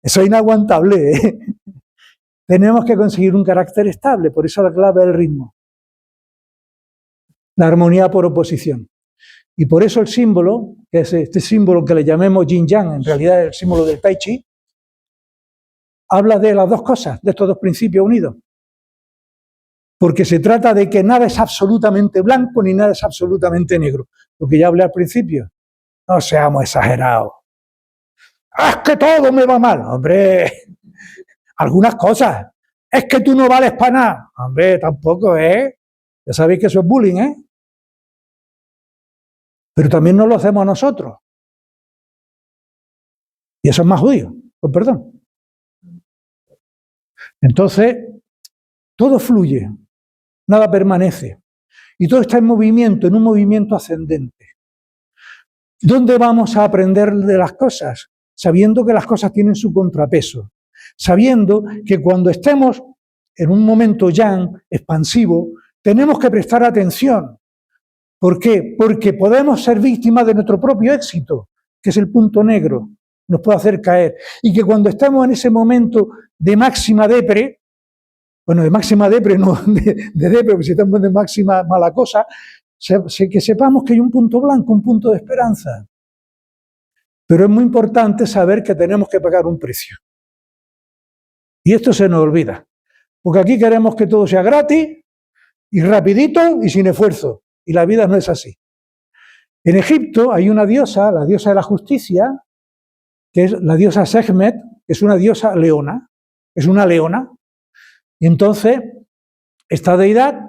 Eso es inaguantable, ¿eh? Tenemos que conseguir un carácter estable, por eso la clave es el ritmo. La armonía por oposición. Y por eso el símbolo, que es este símbolo que le llamemos yin-yang, en realidad es el símbolo del tai chi, habla de las dos cosas, de estos dos principios unidos. Porque se trata de que nada es absolutamente blanco ni nada es absolutamente negro. Lo que ya hablé al principio. No seamos exagerados. ¡Es que todo me va mal! Hombre, algunas cosas. Es que tú no vales para nada. Hombre, tampoco, ¿eh? Ya sabéis que eso es bullying, ¿eh? Pero también no lo hacemos nosotros. Y eso es más judío, con perdón. Entonces, todo fluye, nada permanece. Y todo está en movimiento, en un movimiento ascendente. ¿Dónde vamos a aprender de las cosas? Sabiendo que las cosas tienen su contrapeso. Sabiendo que cuando estemos en un momento yang, expansivo, tenemos que prestar atención. ¿Por qué? Porque podemos ser víctimas de nuestro propio éxito, que es el punto negro, nos puede hacer caer. Y que cuando estamos en ese momento de máxima depre, bueno, de máxima depre, no de depre, porque si estamos de máxima mala cosa, que sepamos que hay un punto blanco, un punto de esperanza. Pero es muy importante saber que tenemos que pagar un precio. Y esto se nos olvida. Porque aquí queremos que todo sea gratis y rapidito y sin esfuerzo. Y la vida no es así. En Egipto hay una diosa, la diosa de la justicia, que es la diosa Sekhmet, que es una diosa leona. Es una leona. Y entonces, esta deidad,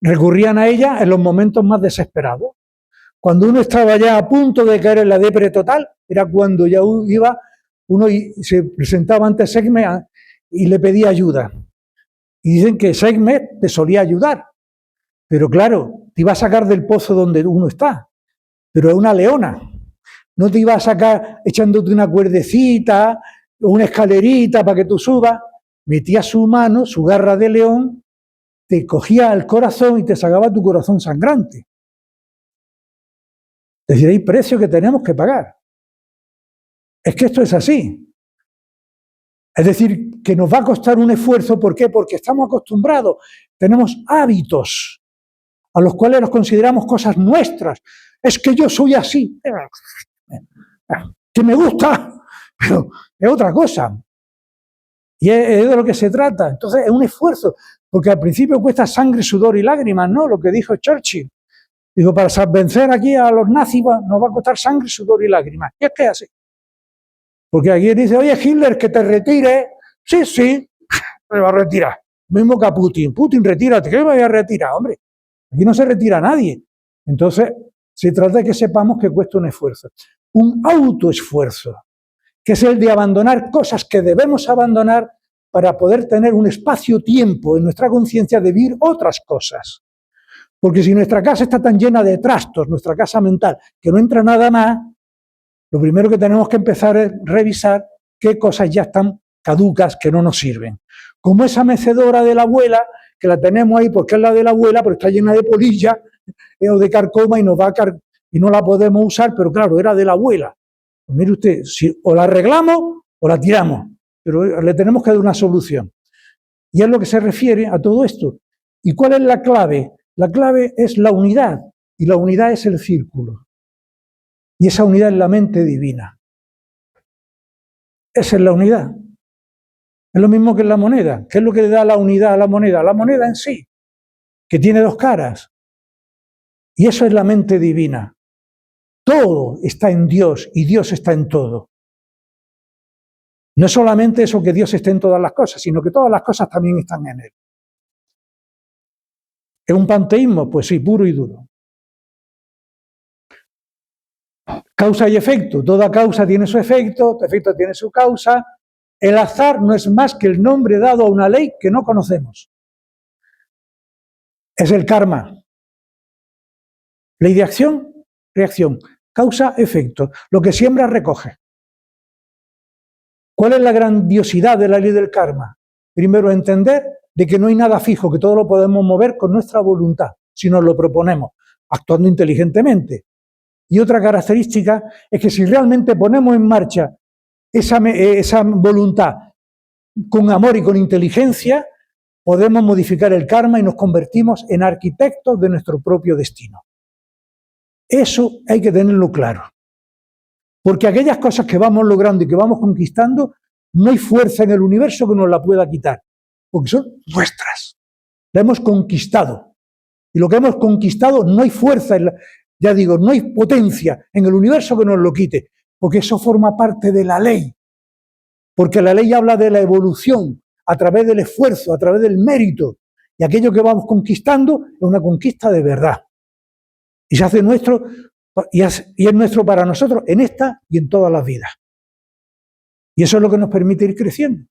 recurrían a ella en los momentos más desesperados. Cuando uno estaba ya a punto de caer en la depre total, era cuando ya iba uno y se presentaba ante Sekhmet y le pedía ayuda. Y dicen que Sekhmet te solía ayudar, pero claro, te iba a sacar del pozo donde uno está, pero es una leona. No te iba a sacar echándote una cuerdecita o una escalerita para que tú subas. Metía su mano, su garra de león, te cogía el corazón y te sacaba tu corazón sangrante. Es decir, hay precios que tenemos que pagar. Es que esto es así. Es decir, que nos va a costar un esfuerzo. ¿Por qué? Porque estamos acostumbrados. Tenemos hábitos a los cuales los consideramos cosas nuestras. Es que yo soy así. Que me gusta, pero es otra cosa. Y es de lo que se trata. Entonces es un esfuerzo. Porque al principio cuesta sangre, sudor y lágrimas, ¿no? Lo que dijo Churchill. Digo, para vencer aquí a los nazis nos va a costar sangre, sudor y lágrimas. Y es que es así. Porque aquí dice, oye, Hitler, que te retire. Sí, sí, me va a retirar. Mismo que a Putin. Putin, retírate. ¿Qué me voy a retirar, hombre? Aquí no se retira nadie. Entonces, se trata de que sepamos que cuesta un esfuerzo. Un autoesfuerzo, que es el de abandonar cosas que debemos abandonar para poder tener un espacio-tiempo en nuestra conciencia de vivir otras cosas. Porque si nuestra casa está tan llena de trastos, nuestra casa mental, que no entra nada más, lo primero que tenemos que empezar es revisar qué cosas ya están caducas, que no nos sirven. Como esa mecedora de la abuela, que la tenemos ahí porque es la de la abuela, pero está llena de polilla o de carcoma y, y no la podemos usar, pero claro, era de la abuela. Pues mire usted, si o la arreglamos o la tiramos, pero le tenemos que dar una solución. Y es lo que se refiere a todo esto. ¿Y cuál es la clave? La clave es la unidad, y la unidad es el círculo. Y esa unidad es la mente divina. Esa es la unidad. Es lo mismo que en la moneda. ¿Qué es lo que le da la unidad a la moneda? La moneda en sí, que tiene dos caras. Y eso es la mente divina. Todo está en Dios y Dios está en todo. No es solamente eso que Dios esté en todas las cosas, sino que todas las cosas también están en Él. ¿Es un panteísmo? Pues sí, puro y duro. Causa y efecto. Toda causa tiene su efecto tiene su causa. El azar no es más que el nombre dado a una ley que no conocemos. Es el karma. Ley de acción, reacción. Causa, efecto. Lo que siembra, recoge. ¿Cuál es la grandiosidad de la ley del karma? Primero, entender de que no hay nada fijo, que todo lo podemos mover con nuestra voluntad, si nos lo proponemos, actuando inteligentemente. Y otra característica es que si realmente ponemos en marcha esa voluntad con amor y con inteligencia, podemos modificar el karma y nos convertimos en arquitectos de nuestro propio destino. Eso hay que tenerlo claro. Porque aquellas cosas que vamos logrando y que vamos conquistando no hay fuerza en el universo que nos la pueda quitar, porque son nuestras. La hemos conquistado. Y lo que hemos conquistado no hay fuerza, ya digo, no hay potencia en el universo que nos lo quite, porque eso forma parte de la ley. Porque la ley habla de la evolución a través del esfuerzo, a través del mérito. Y aquello que vamos conquistando es una conquista de verdad. Y se hace nuestro, y es nuestro para nosotros en esta y en todas las vidas. Y eso es lo que nos permite ir creciendo.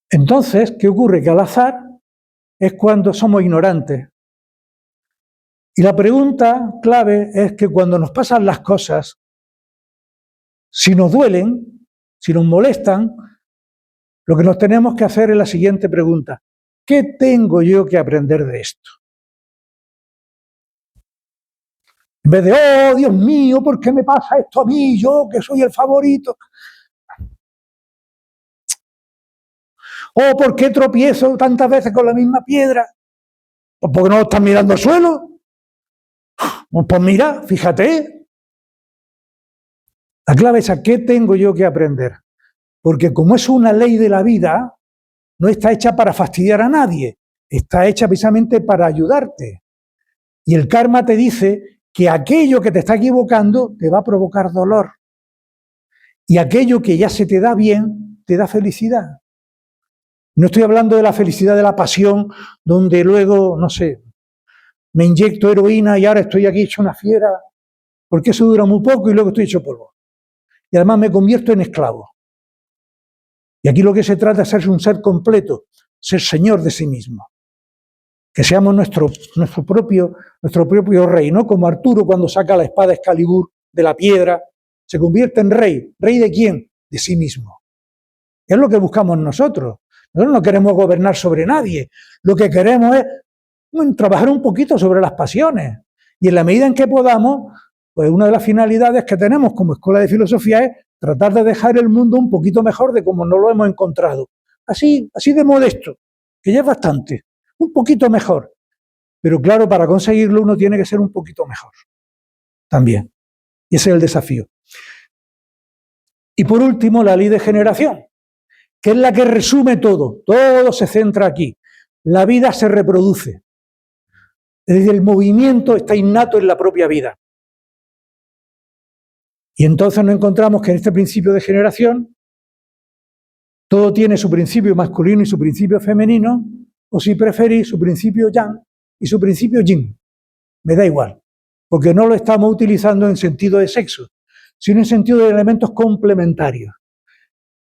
Entonces, ¿qué ocurre? Que al azar es cuando somos ignorantes. Y la pregunta clave es que cuando nos pasan las cosas, si nos duelen, si nos molestan, lo que nos tenemos que hacer es la siguiente pregunta. ¿Qué tengo yo que aprender de esto? En vez de, oh, Dios mío, ¿por qué me pasa esto a mí? Yo que soy el favorito. Oh, ¿por qué tropiezo tantas veces con la misma piedra? Pues porque no estás mirando al suelo. Pues mira, fíjate. La clave es a qué tengo yo que aprender. Porque como es una ley de la vida, no está hecha para fastidiar a nadie. Está hecha precisamente para ayudarte. Y el karma te dice que aquello que te está equivocando te va a provocar dolor. Y aquello que ya se te da bien, te da felicidad. No estoy hablando de la felicidad de la pasión, donde luego, no sé, me inyecto heroína y ahora estoy aquí hecho una fiera, porque eso dura muy poco y luego estoy hecho polvo. Y además me convierto en esclavo. Y aquí lo que se trata es ser un ser completo, ser señor de sí mismo. Que seamos nuestro propio rey, ¿no? Como Arturo cuando saca la espada Excalibur de la piedra, se convierte en rey. ¿Rey de quién? De sí mismo. Es lo que buscamos nosotros. Nosotros no queremos gobernar sobre nadie. Lo que queremos es trabajar un poquito sobre las pasiones. Y en la medida en que podamos, pues una de las finalidades que tenemos como Escuela de Filosofía es tratar de dejar el mundo un poquito mejor de como no lo hemos encontrado. Así de modesto, que ya es bastante. Un poquito mejor. Pero claro, para conseguirlo uno tiene que ser un poquito mejor. También. Y ese es el desafío. Y por último, la ley de generación, que es la que resume todo. Todo se centra aquí. La vida se reproduce. Es decir, el movimiento está innato en la propia vida. Y entonces nos encontramos que en este principio de generación todo tiene su principio masculino y su principio femenino, o si preferís, su principio yang y su principio yin. Me da igual, porque no lo estamos utilizando en sentido de sexo, sino en sentido de elementos complementarios.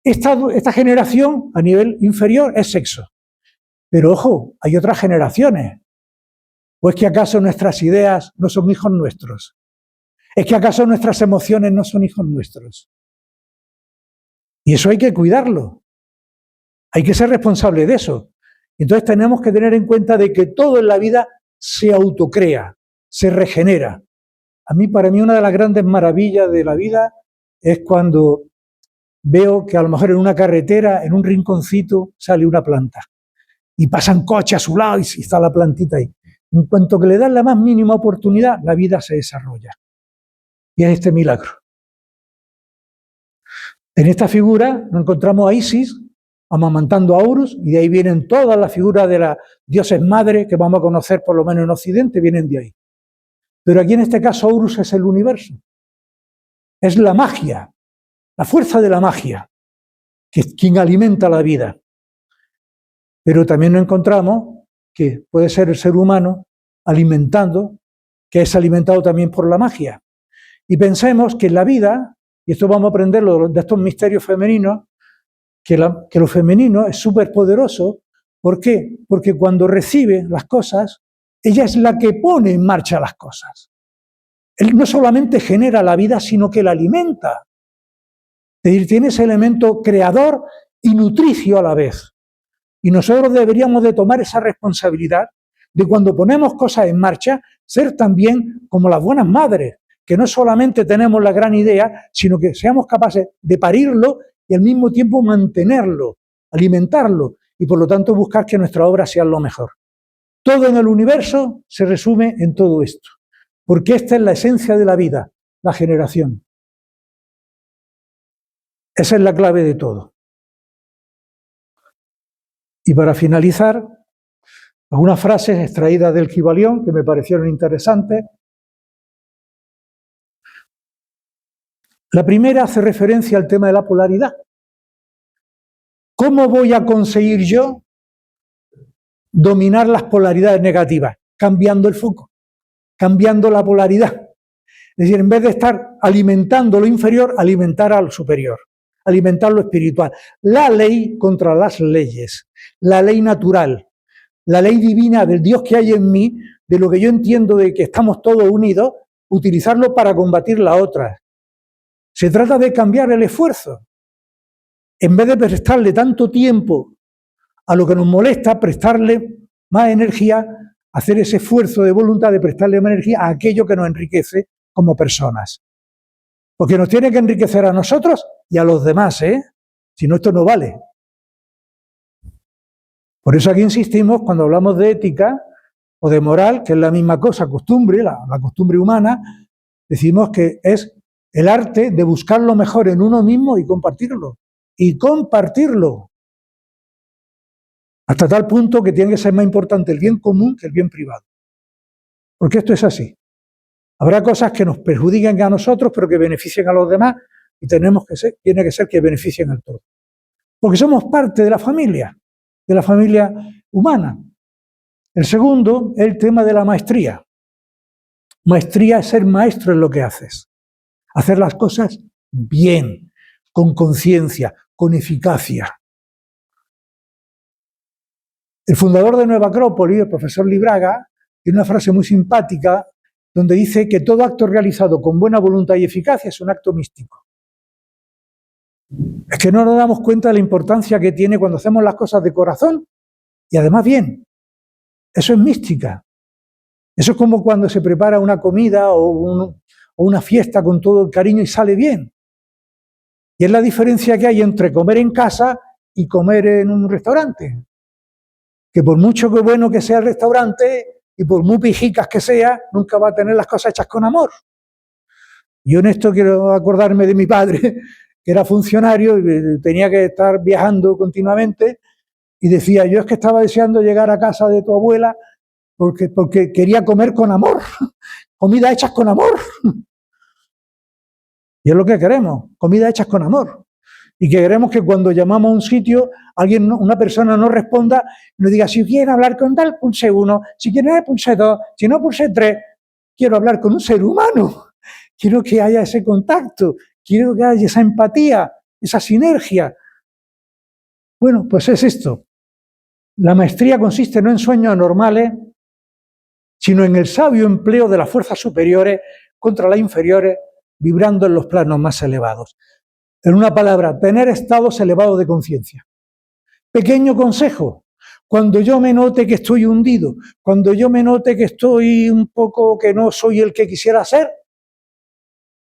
Esta generación a nivel inferior es sexo. Pero ojo, hay otras generaciones. ¿O es que acaso nuestras ideas no son hijos nuestros? ¿Es que acaso nuestras emociones no son hijos nuestros? Y eso hay que cuidarlo. Hay que ser responsable de eso. Entonces tenemos que tener en cuenta de que todo en la vida se autocrea, se regenera. Para mí una de las grandes maravillas de la vida es cuando veo que a lo mejor en una carretera, en un rinconcito, sale una planta. Y pasan coches a su lado y está la plantita ahí. En cuanto que le dan la más mínima oportunidad, la vida se desarrolla. Y es este milagro. En esta figura nos encontramos a Isis amamantando a Horus, y de ahí vienen todas las figuras de las dioses madre que vamos a conocer por lo menos en Occidente, vienen de ahí. Pero aquí en este caso Horus es el universo. Es la magia, la fuerza de la magia, que es quien alimenta la vida. Pero también nos encontramos que puede ser el ser humano alimentando, que es alimentado también por la magia. Y pensemos que en la vida, y esto vamos a aprenderlo de estos misterios femeninos, que lo femenino es súper poderoso. ¿Por qué? Porque cuando recibe las cosas, ella es la que pone en marcha las cosas. Él no solamente genera la vida, sino que la alimenta. Es decir, tiene ese elemento creador y nutricio a la vez. Y nosotros deberíamos de tomar esa responsabilidad de cuando ponemos cosas en marcha, ser también como las buenas madres, que no solamente tenemos la gran idea, sino que seamos capaces de parirlo y al mismo tiempo mantenerlo, alimentarlo, y por lo tanto buscar que nuestras obras sean lo mejor. Todo en el universo se resume en todo esto, porque esta es la esencia de la vida, la generación. Esa es la clave de todo. Y para finalizar, algunas frases extraídas del Kybalión que me parecieron interesantes. La primera hace referencia al tema de la polaridad. ¿Cómo voy a conseguir yo dominar las polaridades negativas? Cambiando el foco, cambiando la polaridad. Es decir, en vez de estar alimentando lo inferior, alimentar a lo superior, alimentar lo espiritual. La ley contra las leyes, la ley natural, la ley divina del Dios que hay en mí, de lo que yo entiendo de que estamos todos unidos, utilizarlo para combatir la otra. Se trata de cambiar el esfuerzo. En vez de prestarle tanto tiempo a lo que nos molesta, prestarle más energía, hacer ese esfuerzo de voluntad de prestarle más energía a aquello que nos enriquece como personas. Porque nos tiene que enriquecer a nosotros y a los demás, si no, esto no vale. Por eso aquí insistimos cuando hablamos de ética o de moral, que es la misma cosa, costumbre, la costumbre humana, decimos que es el arte de buscar lo mejor en uno mismo y compartirlo. Y compartirlo. Hasta tal punto que tiene que ser más importante el bien común que el bien privado. Porque esto es así. Habrá cosas que nos perjudiquen a nosotros, pero que beneficien a los demás, y tiene que ser que beneficien al todo. Porque somos parte de la familia humana. El segundo es el tema de la maestría. Maestría es ser maestro en lo que haces. Hacer las cosas bien, con conciencia, con eficacia. El fundador de Nueva Acrópolis, el profesor Libraga, tiene una frase muy simpática donde dice que todo acto realizado con buena voluntad y eficacia es un acto místico. Es que no nos damos cuenta de la importancia que tiene cuando hacemos las cosas de corazón y además bien. Eso es mística. Eso es como cuando se prepara una comida o una fiesta con todo el cariño y sale bien. Y es la diferencia que hay entre comer en casa y comer en un restaurante. Que por mucho que bueno que sea el restaurante y por muy pijicas que sea, nunca va a tener las cosas hechas con amor. Yo en esto quiero acordarme de mi padre, que era funcionario y tenía que estar viajando continuamente, y decía, yo es que estaba deseando llegar a casa de tu abuela porque quería comer con amor, comida hechas con amor. Y es lo que queremos, comida hechas con amor. Y que queremos que cuando llamamos a un sitio, una persona nos responda y nos diga, si quiere hablar con tal, pulse 1, si quiere pulse 2, si no pulse 3. Quiero hablar con un ser humano, quiero que haya ese contacto, quiero que haya esa empatía, esa sinergia. Bueno, pues es esto. La maestría consiste no en sueños anormales, sino en el sabio empleo de las fuerzas superiores contra las inferiores, vibrando en los planos más elevados. En una palabra, tener estados elevados de conciencia. Pequeño consejo, cuando yo me note que estoy hundido, cuando yo me note que estoy un poco, que no soy el que quisiera ser,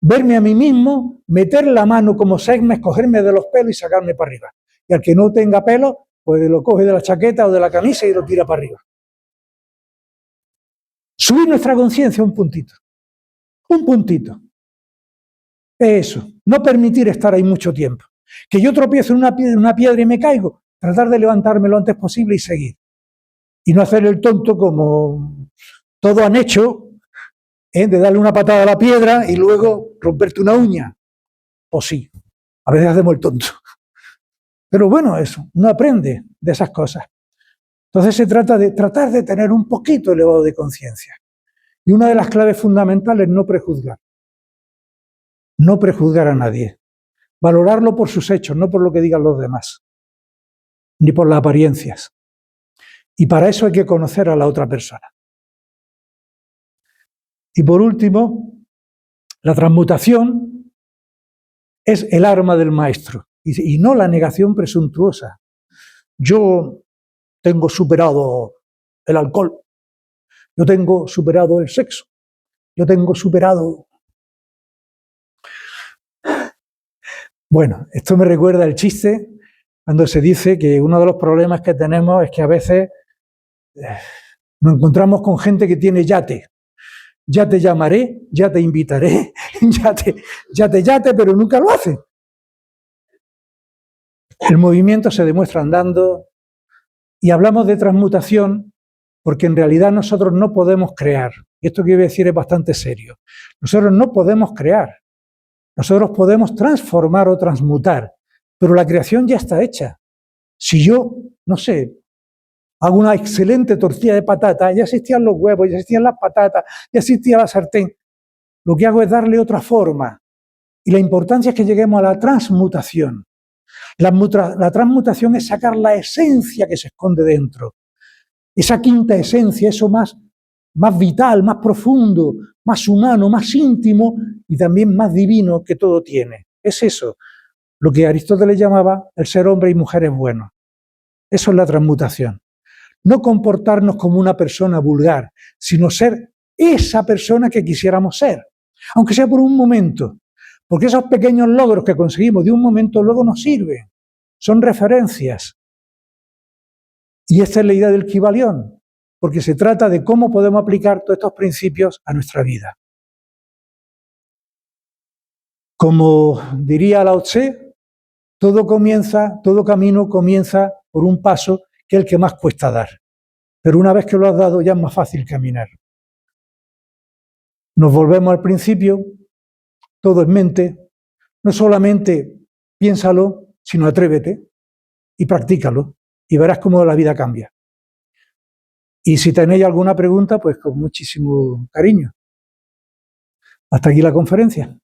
verme a mí mismo, meter la mano como segmes, cogerme de los pelos y sacarme para arriba. Y al que no tenga pelo, pues lo coge de la chaqueta o de la camisa y lo tira para arriba. Subir nuestra conciencia un puntito. Un puntito. Eso, no permitir estar ahí mucho tiempo. Que yo tropiezo en una piedra y me caigo, tratar de levantarme lo antes posible y seguir. Y no hacer el tonto como todos han hecho, de darle una patada a la piedra y luego romperte una uña. Pues sí, a veces hacemos el tonto. Pero bueno, eso, no aprende de esas cosas. Entonces se trata de tratar de tener un poquito elevado de conciencia. Y una de las claves fundamentales es no prejuzgar. No prejuzgar a nadie. Valorarlo por sus hechos, no por lo que digan los demás. Ni por las apariencias. Y para eso hay que conocer a la otra persona. Y por último, la transmutación es el arma del maestro y no la negación presuntuosa. Yo tengo superado el alcohol, yo tengo superado el sexo, yo tengo superado... Bueno, esto me recuerda el chiste cuando se dice que uno de los problemas que tenemos es que a veces nos encontramos con gente que tiene yate. Ya te llamaré, ya te invitaré, yate, pero nunca lo hace. El movimiento se demuestra andando y hablamos de transmutación porque en realidad nosotros no podemos crear. Y esto que voy a decir es bastante serio. Nosotros no podemos crear. Nosotros podemos transformar o transmutar, pero la creación ya está hecha. Si yo, no sé, hago una excelente tortilla de patata, ya existían los huevos, ya existían las patatas, ya existía la sartén. Lo que hago es darle otra forma. Y la importancia es que lleguemos a la transmutación. La transmutación es sacar la esencia que se esconde dentro. Esa quinta esencia, eso más vital, más profundo, más humano, más íntimo y también más divino que todo tiene. Es eso lo que Aristóteles llamaba el ser hombre y mujeres buenos. Eso es la transmutación. No comportarnos como una persona vulgar, sino ser esa persona que quisiéramos ser, aunque sea por un momento, porque esos pequeños logros que conseguimos de un momento luego nos sirven, son referencias. Y esta es la idea del Kybalión, porque se trata de cómo podemos aplicar todos estos principios a nuestra vida. Como diría Lao Tse, todo camino comienza por un paso que es el que más cuesta dar. Pero una vez que lo has dado ya es más fácil caminar. Nos volvemos al principio, todo es mente, no solamente piénsalo, sino atrévete y practícalo y verás cómo la vida cambia. Y si tenéis alguna pregunta, pues con muchísimo cariño. Hasta aquí la conferencia.